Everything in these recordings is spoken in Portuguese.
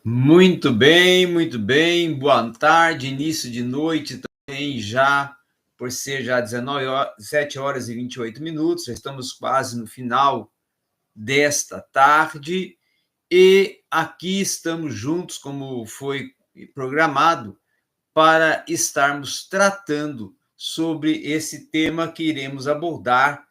Muito bem. Boa tarde, início de noite também já, por ser já 19 horas, 7 horas e 28 minutos, já estamos quase no final desta tarde e aqui estamos juntos, como foi programado, para estarmos tratando sobre esse tema que iremos abordar,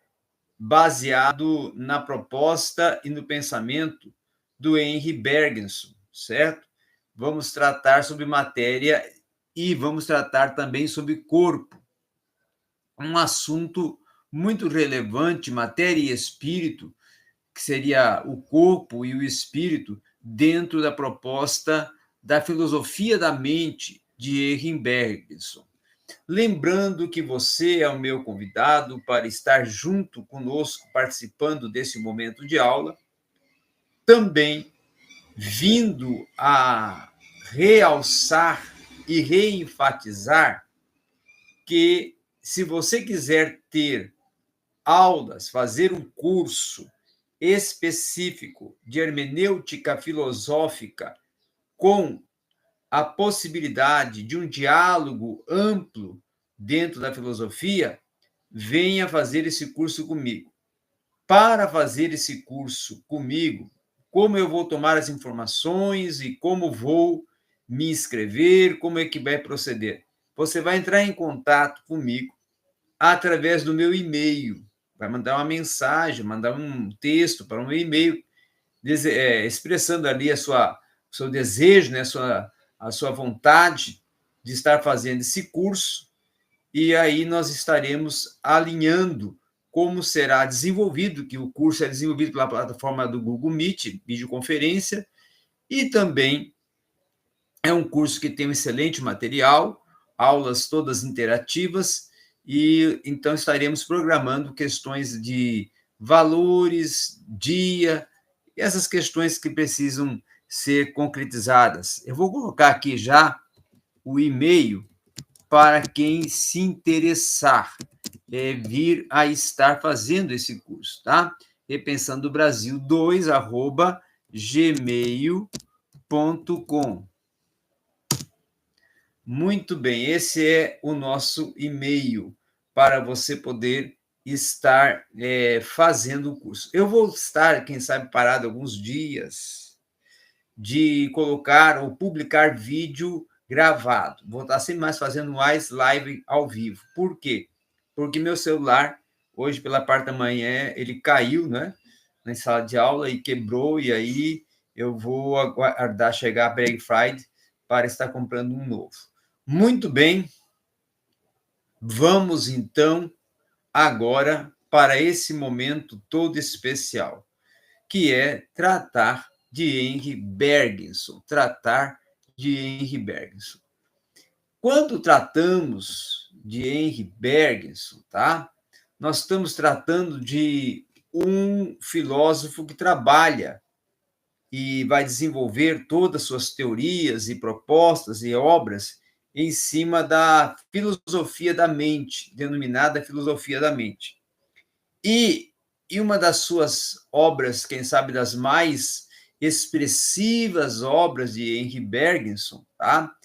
baseado na proposta e no pensamento do Henry Bergson, certo? Vamos tratar sobre matéria e vamos tratar também sobre corpo, um assunto muito relevante, matéria e espírito, que seria o corpo e o espírito, dentro da proposta da filosofia da mente de Henry Bergson. Lembrando que você é o meu convidado para estar junto conosco, participando desse momento de aula, também vindo a realçar e reenfatizar que, se você quiser ter aulas, fazer um curso específico de hermenêutica filosófica com a possibilidade de um diálogo amplo dentro da filosofia, venha fazer esse curso comigo. Para fazer esse curso comigo, como eu vou tomar as informações e como vou me inscrever, como é que vai proceder? Você vai entrar em contato comigo através do meu e-mail, vai mandar uma mensagem, mandar um texto para o meu e-mail, expressando ali o seu desejo, né, a sua vontade de estar fazendo esse curso, e aí nós estaremos alinhando como será desenvolvido, que o curso é desenvolvido pela plataforma do Google Meet, videoconferência, e também é um curso que tem um excelente material, aulas todas interativas, e então estaremos programando questões de valores, dia, e essas questões que precisam ser concretizadas. Eu vou colocar aqui já o e-mail para quem se interessar vir a estar fazendo esse curso, tá? Repensando o Brasil 2, @gmail.com. Muito bem, esse é o nosso e-mail para você poder estar fazendo o curso. Eu vou estar, quem sabe, parado alguns dias de colocar ou publicar vídeo gravado. Vou estar sempre mais fazendo mais live ao vivo. Por quê? Porque meu celular, hoje pela parte da manhã, ele caiu, né, na sala de aula e quebrou, e aí eu vou aguardar chegar a Black Friday para estar comprando um novo. Muito bem, vamos então agora para esse momento todo especial, que é tratar de Henry Bergson, Quando tratamos de Henry Bergson, tá? Nós estamos tratando de um filósofo que trabalha e vai desenvolver todas as suas teorias e propostas e obras em cima da filosofia da mente, denominada filosofia da mente. E uma das suas obras, quem sabe das mais expressivas obras de Henry Bergson, tá?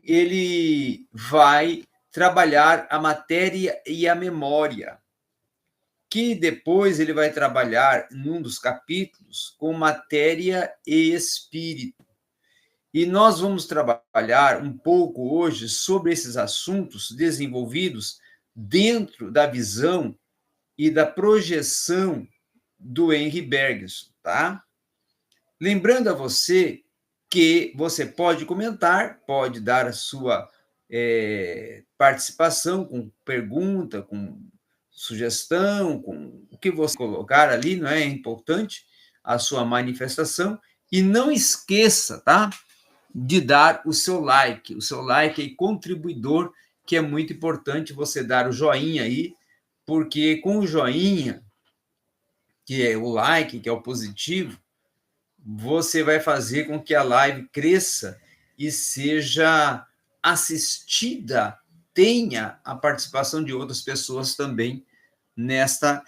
Ele vai trabalhar a matéria e a memória, que depois ele vai trabalhar, num dos capítulos, com matéria e espírito. E nós vamos trabalhar um pouco hoje sobre esses assuntos desenvolvidos dentro da visão e da projeção do Henry Bergson, tá? Lembrando a você que você pode comentar, pode dar a sua participação com pergunta, com sugestão, com o que você colocar ali, não é importante a sua manifestação, e não esqueça, tá, de dar o seu like é contribuidor, que é muito importante você dar o joinha aí, porque com o joinha, que é o like, que é o positivo, você vai fazer com que a live cresça e seja assistida, tenha a participação de outras pessoas também nesta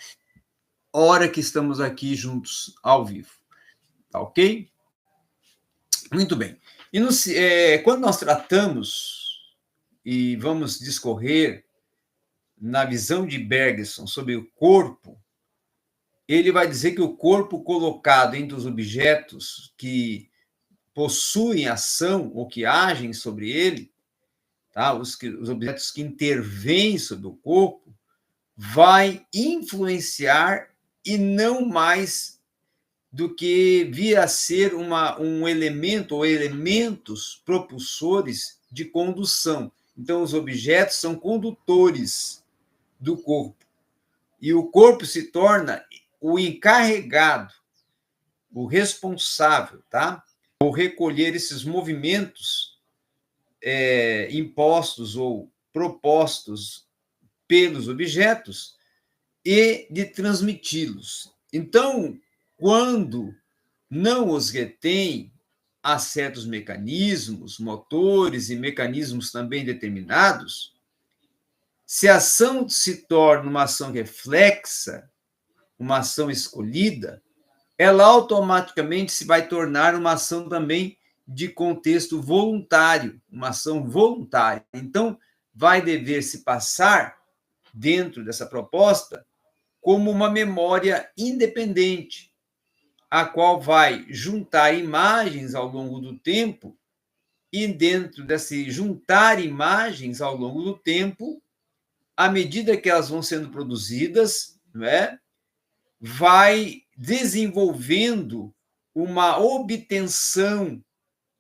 hora que estamos aqui juntos ao vivo. Tá ok? Muito bem. Quando nós tratamos e vamos discorrer na visão de Bergson sobre o corpo, ele vai dizer que o corpo colocado entre os objetos que possuem ação ou que agem sobre ele, tá? Os objetos que intervêm sobre o corpo, vai influenciar e não mais do que vir a ser um elemento ou elementos propulsores de condução. Então, os objetos são condutores do corpo. E o corpo se torna o encarregado, o responsável, tá? Por recolher esses movimentos impostos ou propostos pelos objetos e de transmiti-los. Então, quando não os retém a certos mecanismos, motores e mecanismos também determinados, se a ação se torna uma ação reflexa, uma ação escolhida, ela automaticamente se vai tornar uma ação também de contexto voluntário, uma ação voluntária. Então, vai dever se passar, dentro dessa proposta, como uma memória independente, a qual vai juntar imagens ao longo do tempo, e dentro desse juntar imagens ao longo do tempo, à medida que elas vão sendo produzidas, não é? Vai desenvolvendo uma obtenção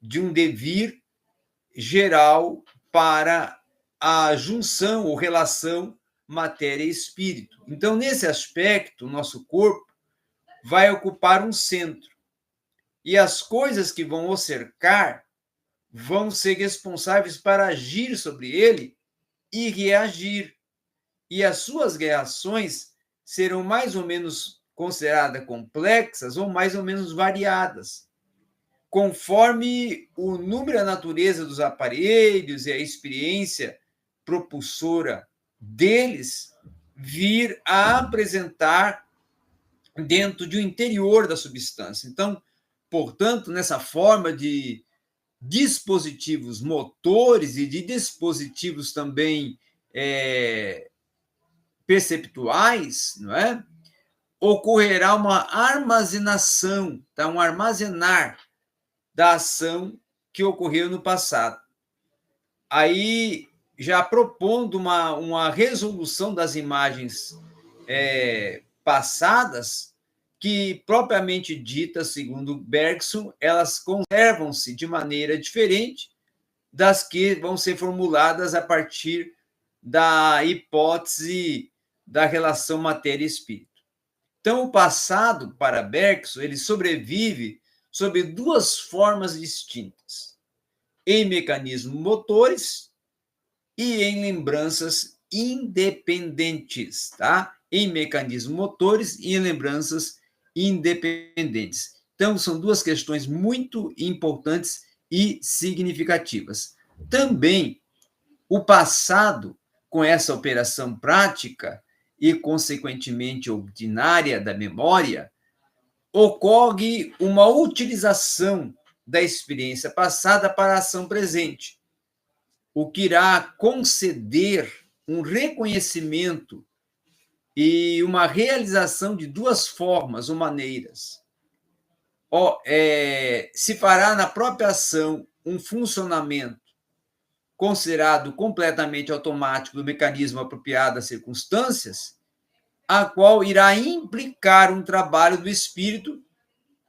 de um devir geral para a junção ou relação matéria e espírito. Então, nesse aspecto, o nosso corpo vai ocupar um centro. E as coisas que vão o cercar vão ser responsáveis para agir sobre ele e reagir. E as suas reações serão mais ou menos consideradas complexas ou mais ou menos variadas, conforme o número e a natureza dos aparelhos e a experiência propulsora deles vir a apresentar dentro de um interior da substância. Então, portanto, nessa forma de dispositivos motores e de dispositivos também perceptuais, não é? Ocorrerá uma armazenação, tá? Um armazenar da ação que ocorreu no passado. Aí, já propondo uma resolução das imagens passadas, que, propriamente ditas, segundo Bergson, elas conservam-se de maneira diferente das que vão ser formuladas a partir da hipótese da relação matéria-espírito. Então, o passado, para Bergson, ele sobrevive sob duas formas distintas: em mecanismos motores e em lembranças independentes, tá? Em mecanismos motores e em lembranças independentes. Então, são duas questões muito importantes e significativas. Também, o passado, com essa operação prática e, consequentemente, ordinária da memória, ocorre uma utilização da experiência passada para a ação presente, o que irá conceder um reconhecimento e uma realização de duas formas ou maneiras. Se fará na própria ação um funcionamento considerado completamente automático do mecanismo apropriado às circunstâncias, a qual irá implicar um trabalho do espírito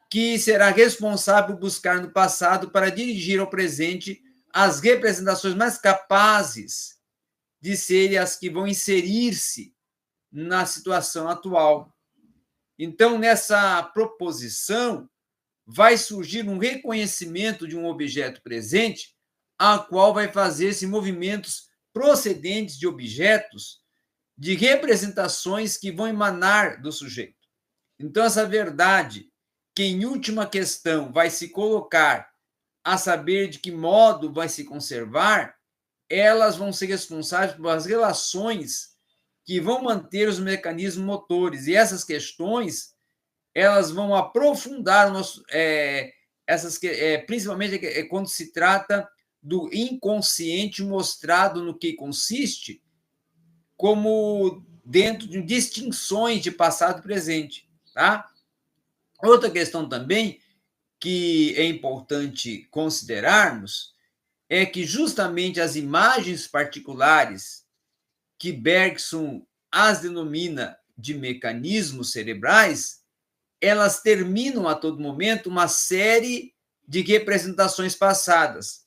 que será responsável por buscar no passado para dirigir ao presente as representações mais capazes de serem as que vão inserir-se na situação atual. Então, nessa proposição, vai surgir um reconhecimento de um objeto presente, a qual vai fazer-se movimentos procedentes de objetos, de representações que vão emanar do sujeito. Então, essa verdade, que em última questão vai se colocar a saber de que modo vai se conservar, elas vão ser responsáveis pelas relações que vão manter os mecanismos motores. E essas questões, elas vão aprofundar principalmente quando se trata do inconsciente mostrado no que consiste, como dentro de distinções de passado e presente, tá? Outra questão também que é importante considerarmos é que justamente as imagens particulares que Bergson as denomina de mecanismos cerebrais, elas terminam a todo momento uma série de representações passadas,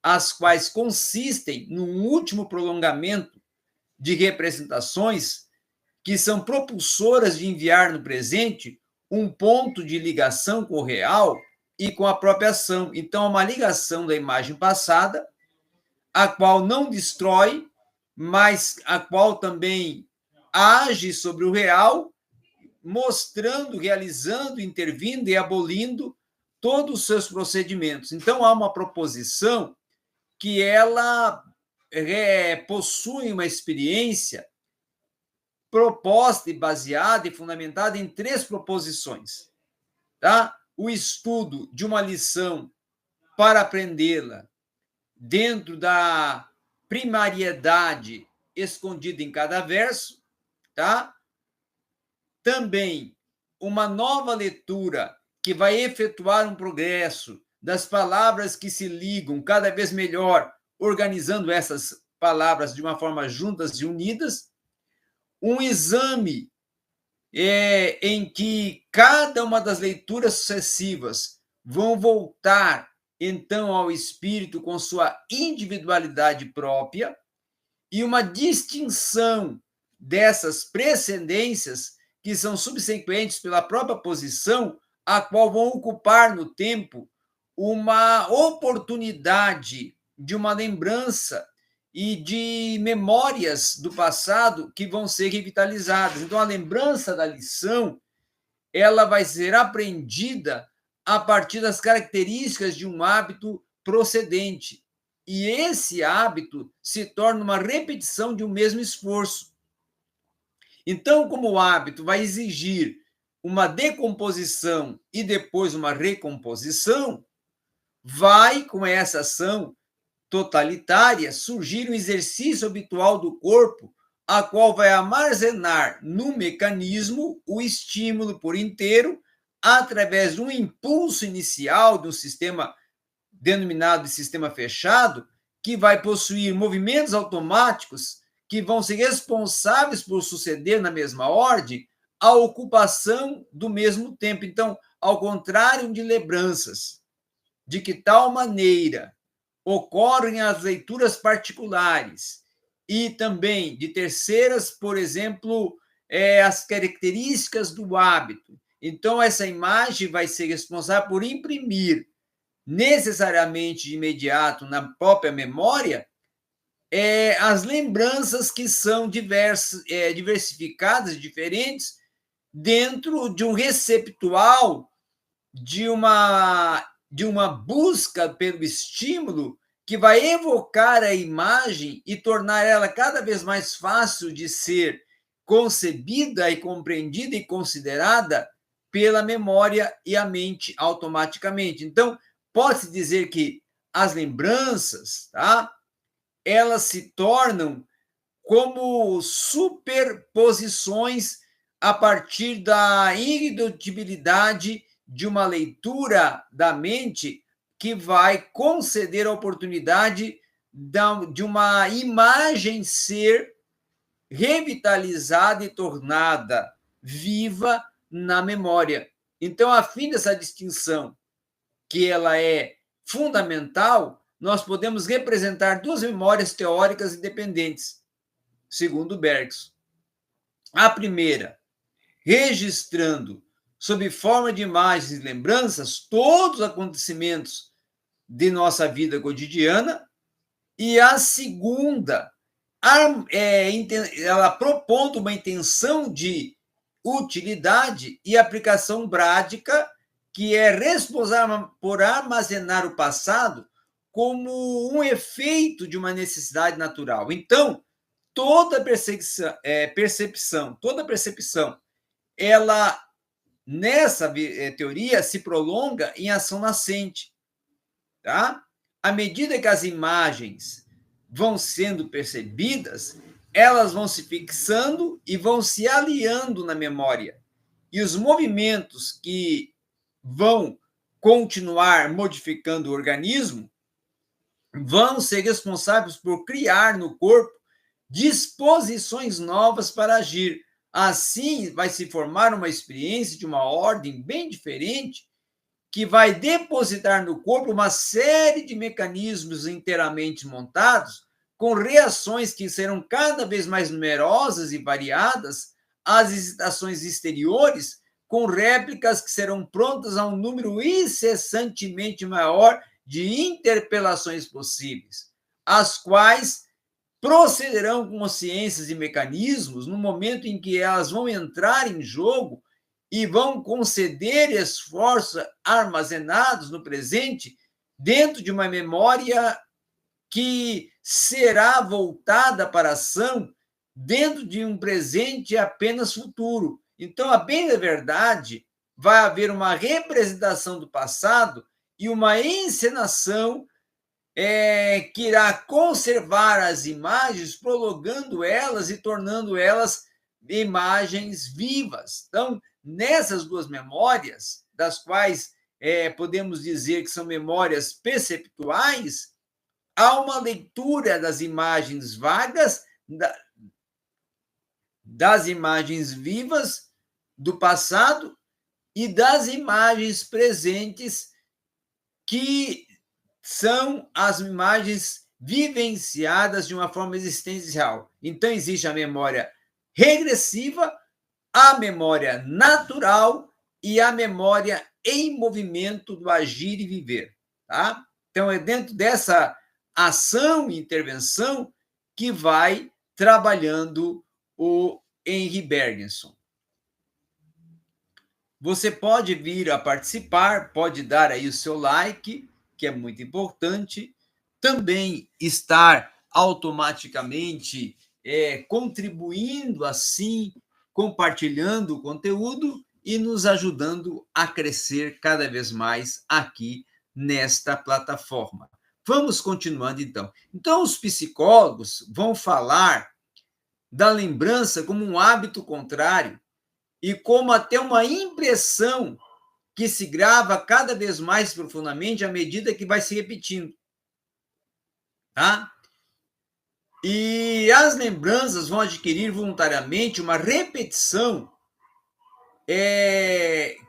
as quais consistem num último prolongamento de representações que são propulsoras de enviar no presente um ponto de ligação com o real e com a própria ação. Então, uma ligação da imagem passada, a qual não destrói, mas a qual também age sobre o real, mostrando, realizando, intervindo e abolindo todos os seus procedimentos. Então, há uma proposição que ela possui uma experiência proposta e baseada e fundamentada em 3 proposições. Tá? O estudo de uma lição para aprendê-la dentro da primariedade escondida em cada verso, tá? Também uma nova leitura que vai efetuar um progresso das palavras que se ligam cada vez melhor, organizando essas palavras de uma forma juntas e unidas, um exame em que cada uma das leituras sucessivas vão voltar, então, ao espírito com sua individualidade própria, e uma distinção dessas precedências que são subsequentes pela própria posição, a qual vão ocupar no tempo uma oportunidade de uma lembrança e de memórias do passado que vão ser revitalizadas. Então, a lembrança da lição, ela vai ser aprendida a partir das características de um hábito procedente. E esse hábito se torna uma repetição de um mesmo esforço. Então, como o hábito vai exigir uma decomposição e depois uma recomposição, vai, com essa ação totalitária, surgir um exercício habitual do corpo, a qual vai armazenar no mecanismo o estímulo por inteiro, através de um impulso inicial de um sistema denominado de sistema fechado, que vai possuir movimentos automáticos que vão ser responsáveis por suceder na mesma ordem a ocupação do mesmo tempo. Então, ao contrário de lembranças, de que tal maneira ocorrem as leituras particulares e também de terceiras, por exemplo, as características do hábito. Então, essa imagem vai ser responsável por imprimir necessariamente de imediato na própria memória as lembranças que são diversificadas, diferentes, dentro de um receptual, de uma busca pelo estímulo que vai evocar a imagem e tornar ela cada vez mais fácil de ser concebida e compreendida e considerada pela memória e a mente automaticamente. Então, pode-se dizer que as lembranças, tá? Elas se tornam como superposições a partir da irredutibilidade de uma leitura da mente que vai conceder a oportunidade de uma imagem ser revitalizada e tornada viva na memória. Então, a fim dessa distinção, que ela é fundamental, nós podemos representar 2 memórias teóricas independentes, segundo Bergson. A primeira, registrando, sob forma de imagens e lembranças, todos os acontecimentos de nossa vida cotidiana, e a segunda, ela propondo uma intenção de utilidade e aplicação prática, que é responsável por armazenar o passado como um efeito de uma necessidade natural. Então, toda percepção, ela nessa teoria, se prolonga em ação nascente, tá? À medida que as imagens vão sendo percebidas, elas vão se fixando e vão se aliando na memória. E os movimentos que vão continuar modificando o organismo vão ser responsáveis por criar no corpo disposições novas para agir. Assim, vai se formar uma experiência de uma ordem bem diferente, que vai depositar no corpo uma série de mecanismos inteiramente montados, com reações que serão cada vez mais numerosas e variadas às excitações exteriores, com réplicas que serão prontas a um número incessantemente maior de interpelações possíveis, as quais procederão consciências e mecanismos no momento em que elas vão entrar em jogo e vão conceder esforços armazenados no presente dentro de uma memória que será voltada para a ação dentro de um presente apenas futuro. Então, a bem da verdade, vai haver uma representação do passado e uma encenação que irá conservar as imagens, prolongando elas e tornando elas imagens vivas. Então, nessas duas memórias, das quais podemos dizer que são memórias perceptuais, há uma leitura das imagens vagas, das imagens vivas do passado e das imagens presentes, que são as imagens vivenciadas de uma forma existencial. Então, existe a memória regressiva, a memória natural e a memória em movimento do agir e viver. Tá? Então, é dentro dessa ação e intervenção que vai trabalhando o Henri Bergson. Você pode vir a participar, pode dar aí o seu like, que é muito importante, também estar automaticamente contribuindo assim, compartilhando o conteúdo e nos ajudando a crescer cada vez mais aqui nesta plataforma. Vamos continuando, então. Então, os psicólogos vão falar da lembrança como um hábito contrário e como até uma impressão que se grava cada vez mais profundamente à medida que vai se repetindo. Tá? E as lembranças vão adquirir voluntariamente uma repetição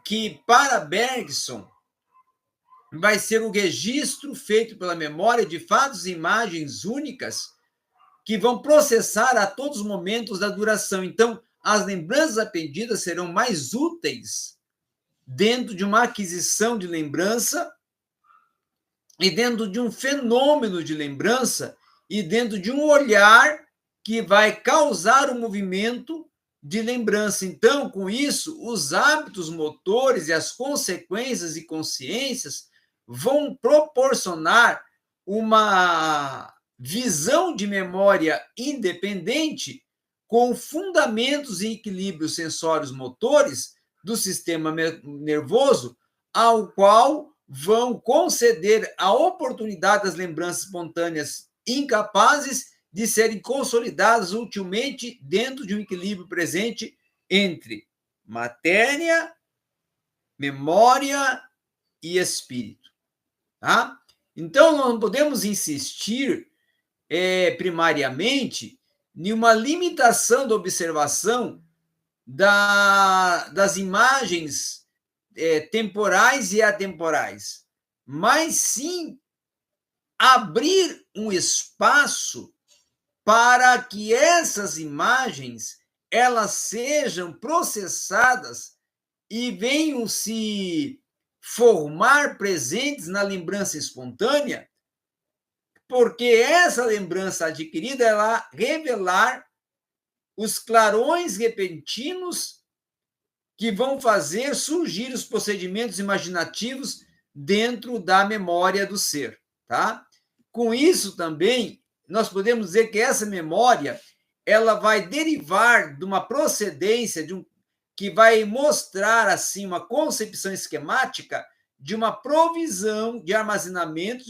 que, para Bergson, vai ser o registro feito pela memória de fatos e imagens únicas que vão processar a todos os momentos da duração. Então, as lembranças aprendidas serão mais úteis dentro de uma aquisição de lembrança e dentro de um fenômeno de lembrança e dentro de um olhar que vai causar um movimento de lembrança. Então, com isso, os hábitos motores e as consequências e consciências vão proporcionar uma visão de memória independente com fundamentos e equilíbrios sensórios motores do sistema nervoso, ao qual vão conceder a oportunidade das lembranças espontâneas incapazes de serem consolidadas ultimamente dentro de um equilíbrio presente entre matéria, memória e espírito. Tá? Então, nós não podemos insistir primariamente em uma limitação da observação das imagens temporais e atemporais, mas sim abrir um espaço para que essas imagens elas sejam processadas e venham se formar presentes na lembrança espontânea, porque essa lembrança adquirida ela revelar os clarões repentinos que vão fazer surgir os procedimentos imaginativos dentro da memória do ser, tá? Com isso também, nós podemos dizer que essa memória ela vai derivar de uma procedência, que vai mostrar assim uma concepção esquemática de uma provisão de armazenamento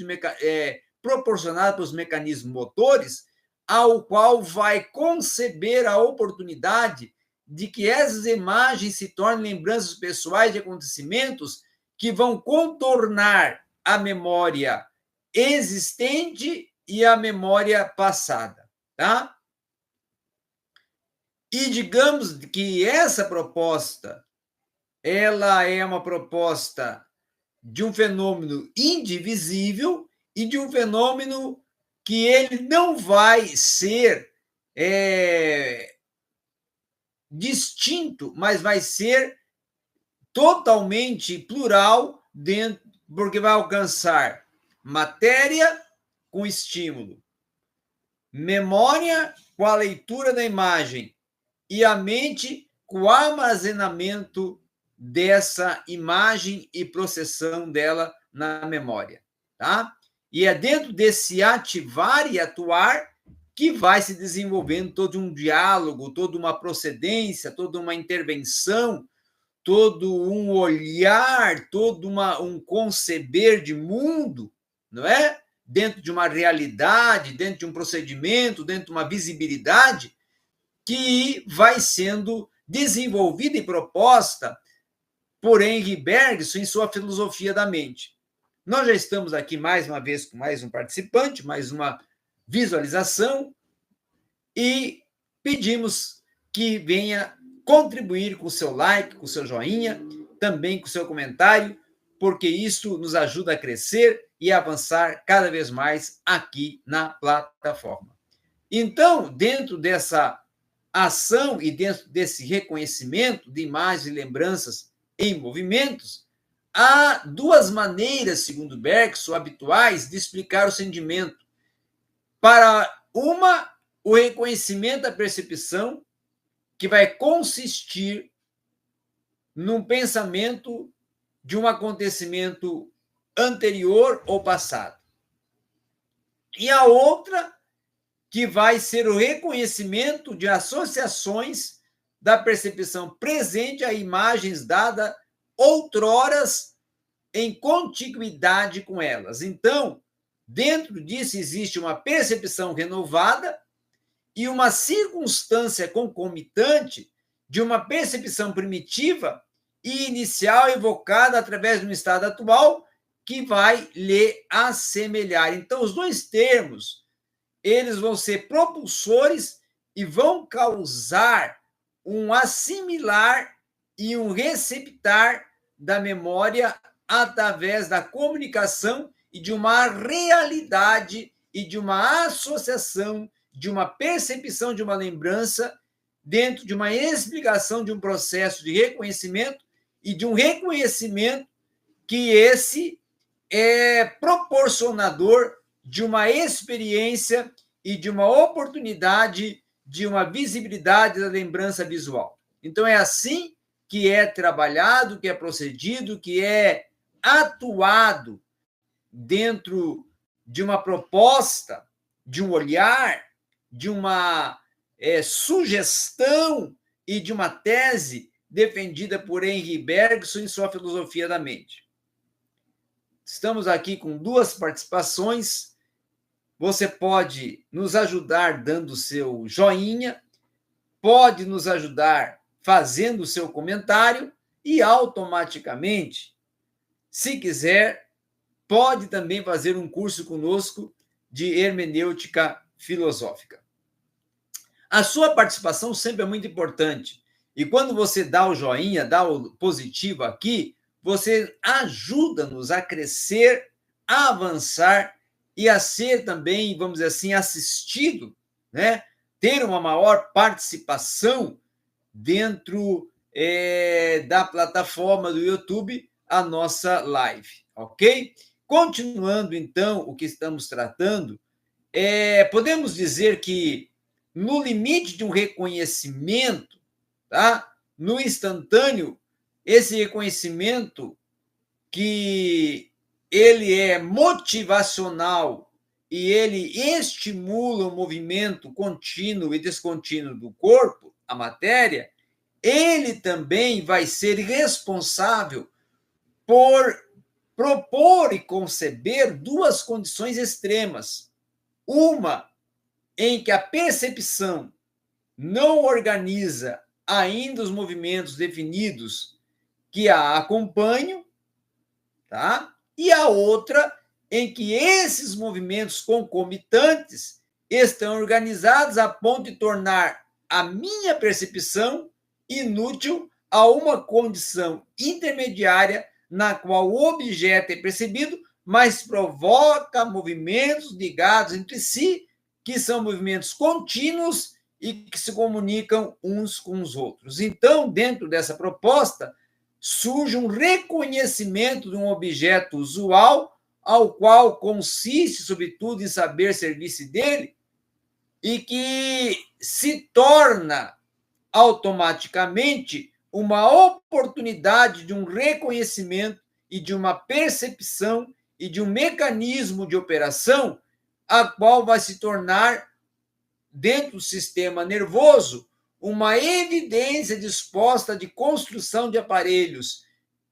proporcionada pelos mecanismos motores, ao qual vai conceber a oportunidade de que essas imagens se tornem lembranças pessoais de acontecimentos que vão contornar a memória existente e a memória passada, tá? E digamos que essa proposta, ela é uma proposta de um fenômeno indivisível e de um fenômeno que ele não vai ser distinto, mas vai ser totalmente plural, porque vai alcançar matéria com estímulo, memória com a leitura da imagem e a mente com o armazenamento dessa imagem e processão dela na memória, tá? E é dentro desse ativar e atuar que vai se desenvolvendo todo um diálogo, toda uma procedência, toda uma intervenção, todo um olhar, todo um conceber de mundo, não é? Dentro de uma realidade, dentro de um procedimento, dentro de uma visibilidade que vai sendo desenvolvida e proposta por Henri Bergson em sua filosofia da mente. Nós já estamos aqui mais uma vez com mais um participante, mais uma visualização, e pedimos que venha contribuir com o seu like, com o seu joinha, também com o seu comentário, porque isso nos ajuda a crescer e avançar cada vez mais aqui na plataforma. Então, dentro dessa ação e dentro desse reconhecimento de imagens e lembranças em movimentos, há duas maneiras, segundo Bergson, habituais de explicar o sentimento. Para uma, o reconhecimento da percepção, que vai consistir num pensamento de um acontecimento anterior ou passado. E a outra, que vai ser o reconhecimento de associações da percepção presente a imagens dadas outroras em contiguidade com elas. Então, dentro disso existe uma percepção renovada e uma circunstância concomitante de uma percepção primitiva e inicial evocada através de um estado atual que vai lhe assemelhar. Então, os dois termos, eles vão ser propulsores e vão causar um assimilar e um receptar da memória através da comunicação e de uma realidade e de uma associação, de uma percepção de uma lembrança dentro de uma explicação de um processo de reconhecimento e de um reconhecimento que esse é proporcionador de uma experiência e de uma oportunidade de uma visibilidade da lembrança visual. Então, é assim que é trabalhado, que é procedido, que é atuado dentro de uma proposta, de um olhar, de uma sugestão e de uma tese defendida por Henri Bergson em sua filosofia da mente. Estamos aqui com duas participações. Você pode nos ajudar dando seu joinha, pode nos ajudar fazendo o seu comentário e automaticamente, se quiser, pode também fazer um curso conosco de hermenêutica filosófica. A sua participação sempre é muito importante. E quando você dá o joinha, dá o positivo aqui, você ajuda-nos a crescer, a avançar e a ser também, vamos dizer assim, assistido, né? Ter uma maior participação dentro da plataforma do YouTube, a nossa live, ok? Continuando, então, o que estamos tratando, podemos dizer que no limite de um reconhecimento, tá? No instantâneo, esse reconhecimento que ele é motivacional e ele estimula o movimento contínuo e descontínuo do corpo, a matéria, ele também vai ser responsável por propor e conceber duas condições extremas. Uma em que a percepção não organiza ainda os movimentos definidos que a acompanham, tá? E a outra em que esses movimentos concomitantes estão organizados a ponto de tornar a minha percepção inútil a uma condição intermediária na qual o objeto é percebido, mas provoca movimentos ligados entre si, que são movimentos contínuos e que se comunicam uns com os outros. Então, dentro dessa proposta, surge um reconhecimento de um objeto usual, ao qual consiste, sobretudo, em saber servir-se dele, e que se torna automaticamente uma oportunidade de um reconhecimento e de uma percepção e de um mecanismo de operação, a qual vai se tornar, dentro do sistema nervoso, uma evidência disposta de construção de aparelhos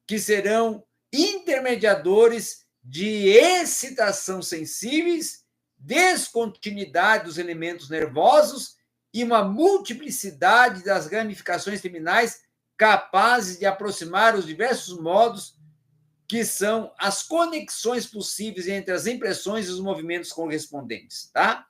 que serão intermediadores de excitação sensíveis, descontinuidade dos elementos nervosos e uma multiplicidade das ramificações terminais capazes de aproximar os diversos modos que são as conexões possíveis entre as impressões e os movimentos correspondentes, tá?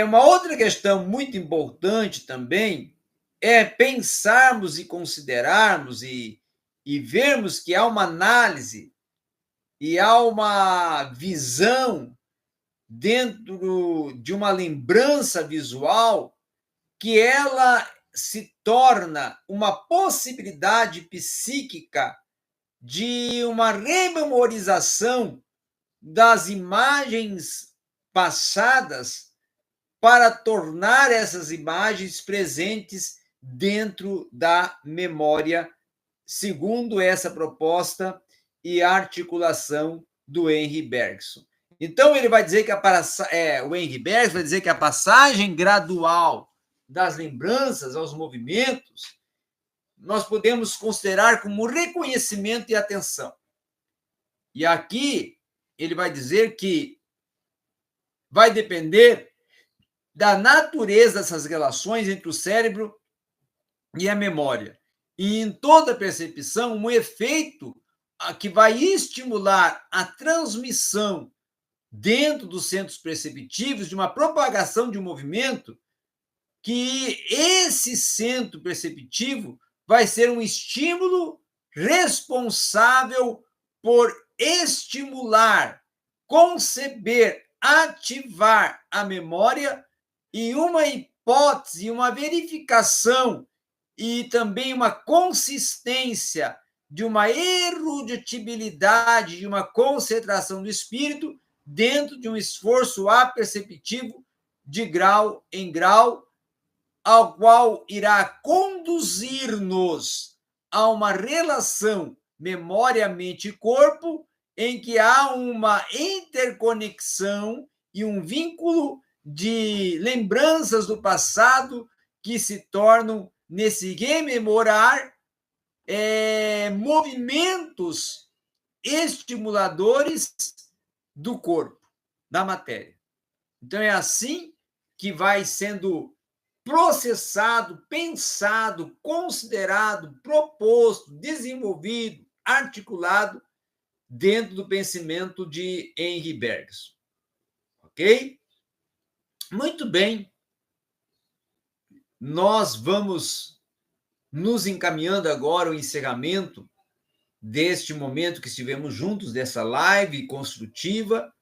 Uma outra questão muito importante também é pensarmos e considerarmos e vermos que há uma análise e há uma visão dentro de uma lembrança visual que ela se torna uma possibilidade psíquica de uma rememorização das imagens passadas para tornar essas imagens presentes dentro da memória, segundo essa proposta e articulação do Henri Bergson. Então, ele vai dizer que o Henri Bergson vai dizer que a passagem gradual das lembranças aos movimentos nós podemos considerar como reconhecimento e atenção. E aqui ele vai dizer que vai depender da natureza dessas relações entre o cérebro e a memória. E em toda percepção, um efeito que vai estimular a transmissão dentro dos centros perceptivos de uma propagação de um movimento, que esse centro perceptivo vai ser um estímulo responsável por estimular, conceber, ativar a memória e uma hipótese, uma verificação e também uma consistência de uma eruditibilidade, de uma concentração do espírito dentro de um esforço aperceptivo de grau em grau, ao qual irá conduzir-nos a uma relação memória, mente e corpo, em que há uma interconexão e um vínculo de lembranças do passado que se tornam, nesse rememorar, movimentos estimuladores do corpo, da matéria. Então, é assim que vai sendo processado, pensado, considerado, proposto, desenvolvido, articulado dentro do pensamento de Henri Bergson. Ok? Muito bem. Nós vamos nos encaminhando agora ao encerramento deste momento que estivemos juntos, dessa live construtiva,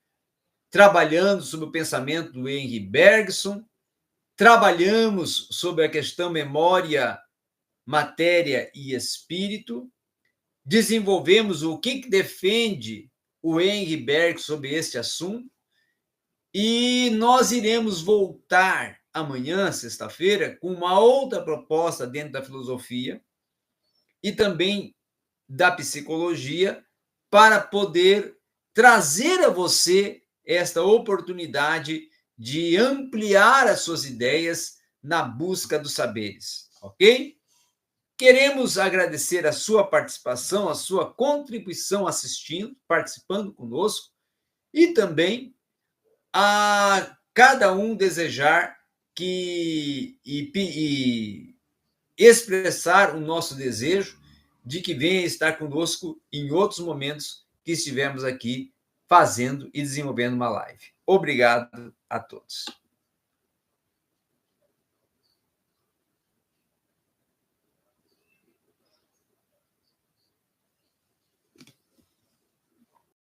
trabalhando sobre o pensamento do Henri Bergson. Trabalhamos sobre a questão memória, matéria e espírito. Desenvolvemos o que defende o Henri Bergson sobre este assunto. E nós iremos voltar amanhã, sexta-feira, com uma outra proposta dentro da filosofia e também da psicologia, para poder trazer a você esta oportunidade de ampliar as suas ideias na busca dos saberes, ok? Queremos agradecer a sua participação, a sua contribuição assistindo, participando conosco, e também a cada um desejar e expressar o nosso desejo de que venha estar conosco em outros momentos que estivermos aqui fazendo e desenvolvendo uma live. Obrigado a todos.